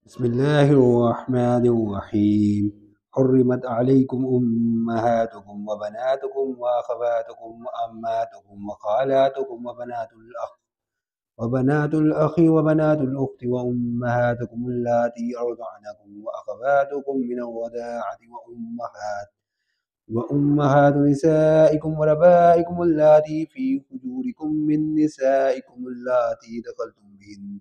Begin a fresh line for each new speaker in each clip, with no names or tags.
بسم الله الرحمن الرحيم. حرمت عليكم أمهاتكم وبناتكم وأخواتكم وأماتكم وخالاتكم وبنات الأخ وبنات الأخت وأمهاتكم اللاتي أرضعنكم وأخواتكم من الرضاعة وأمهات نسائكم وربائكم اللاتي في حجوركم من نسائكم اللاتي دخلتم بهن،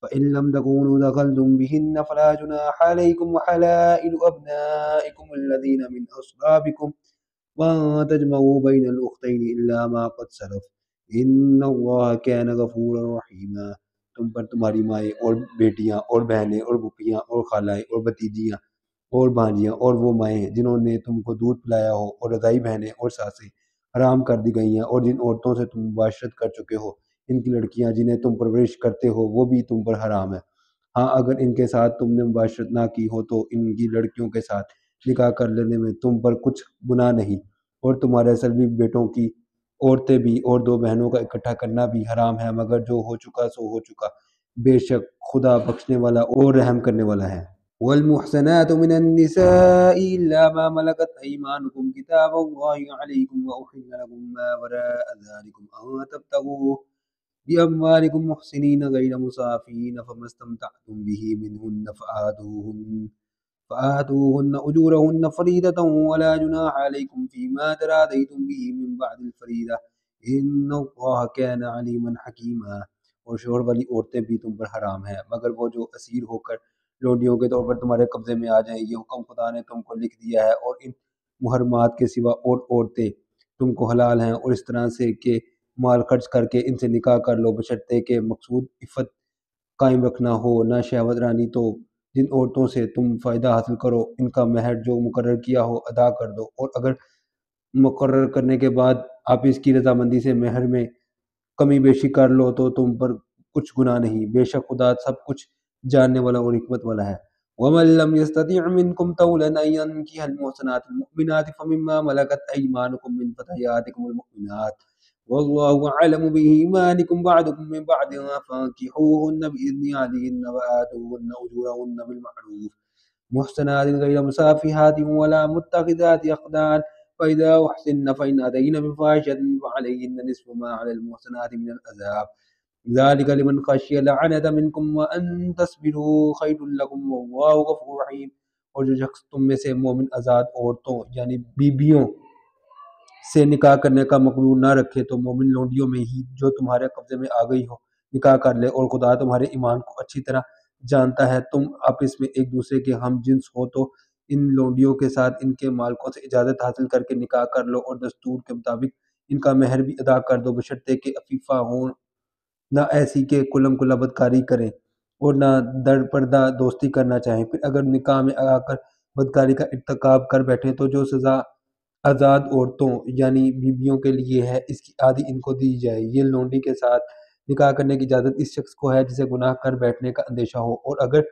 فإن لم تكونوا دخلتم بهن فلا جناح عليكم وحلائل أبنائكم الذين من أصلابكم وأن تجمعوا بين الأختين إلا ما قد سلف إن اللہ كان غفورا رحیما۔ تم پر تمہاری مائیں اور بیٹیاں اور بہنیں اور پھوپھیاں اور خالائیں اور بھتیجیاں اور بھانجیاں اور وہ مائیں جنہوں نے تم کو دودھ پلایا ہو اور رضاعی بہنیں اور ساسیں حرام کر دی گئی ہیں، اور جن عورتوں سے تم مباشرت کر چکے ہو ان کی لڑکیاں جنہیں تم پرورش کرتے ہو وہ بھی تم پر حرام ہے۔ ہاں اگر ان کے ساتھ تم نے مباشرت نہ کی ہو تو ان کی لڑکیوں کے ساتھ نکاح کر لینے میں تم پر کچھ گناہ نہیں، اور تمہارے سلبی بیٹوں کی عورتیں بھی اور دو بہنوں کا اکٹھا کرنا بھی حرام ہے، مگر جو ہو چکا سو ہو چکا، بے شک خدا بخشنے والا اور رحم کرنے والا ہے۔ والمحسنات من النساء إلا ما ملكت أيمانكم كتاب الله عليكم وأحل لكم ما وراء ذلكم أن تبتغوا بأموالكم محسنين غير مسافين، فما استمتعتم به منهن فآتوهن أجورهن فريضة ولا جناح عليكم فيما تراضيتم به من بعد الفريضة إن الله كان عليما حكيما۔ اور شوہر والی عورتیں بھی تم پر حرام ہیں مگر وہ جو اسیر ہو کر لونڈیوں کے طور پر تمہارے قبضے میں آ جائیں، یہ حکم خدا نے تم کو لکھ دیا ہے، اور ان محرمات کے سوا اور عورتیں تم کو حلال ہیں، اور اس طرح سے کہ مال خرچ کر کے ان سے نکاح کر لو بشرطے کہ مقصود عفت قائم رکھنا ہو، نہ شہوت رانی۔ تو جن عورتوں سے تم فائدہ حاصل کرو ان کا مہر جو مقرر کیا ہو ادا کر دو، اور اگر مقرر کرنے کے بعد آپ اس کی رضامندی سے مہر میں کمی بیشی کر لو تو تم پر کچھ گناہ نہیں، بے شک خدا سب کچھ جاننے والا اور حکمت والا ہے۔ وَمَن لَّمْ يَسْتَطِعْ مِنكُمْ طَوْلًا أَن يَنكِحَ المحصنات المؤمنات فمما ملكت أيمانكم من فتياتكم المؤمنات والله أعلم بإيمانكم بعضكم من بعض فانكحوهن بإذن أهلهن وآتوهن أجورهن بالمعروف محسنات غير مسافحات ولا متخذات أخدان، فإذا أحسن فإن أتين بفاحشة فعليهن نصف ما على المحسنات من العذاب ذلك لمن خشي العنة منكم وأن تصبروا خير لكم والله غفور رحيم۔ اور جو شخص تم میں سے مومن آزاد عورتوں یعنی بیبیوں سے نکاح کرنے کا مقدور نہ رکھے تو مومن لونڈیوں میں ہی جو تمہارے قبضے میں آ گئی ہو نکاح کر لے، اور خدا تمہارے ایمان کو اچھی طرح جانتا ہے۔ تم آپس میں ایک دوسرے کے ہم جنس ہو تو ان لونڈیوں کے ساتھ ان کے مالکوں سے اجازت حاصل کر کے نکاح کر لو، اور دستور کے مطابق ان کا مہر بھی ادا کر دو بشرطے کہ عفیفہ ہوں، نہ ایسی کہ کلم کلا بدکاری کریں اور نہ در پردہ دوستی کرنا چاہیں۔ پھر اگر نکاح میں آ کر بدکاری کا ارتکاب کر بیٹھے تو جو سزا آزاد عورتوں یعنی بیویوں کے لیے ہے اس کی آدھی ان کو دی جائے۔ یہ لونڈی کے ساتھ نکاح کرنے کی اجازت اس شخص کو ہے جسے گناہ کر بیٹھنے کا اندیشہ ہو، اور اگر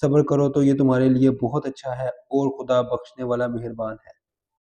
صبر کرو تو یہ تمہارے لیے بہت اچھا ہے، اور خدا بخشنے والا مہربان ہے۔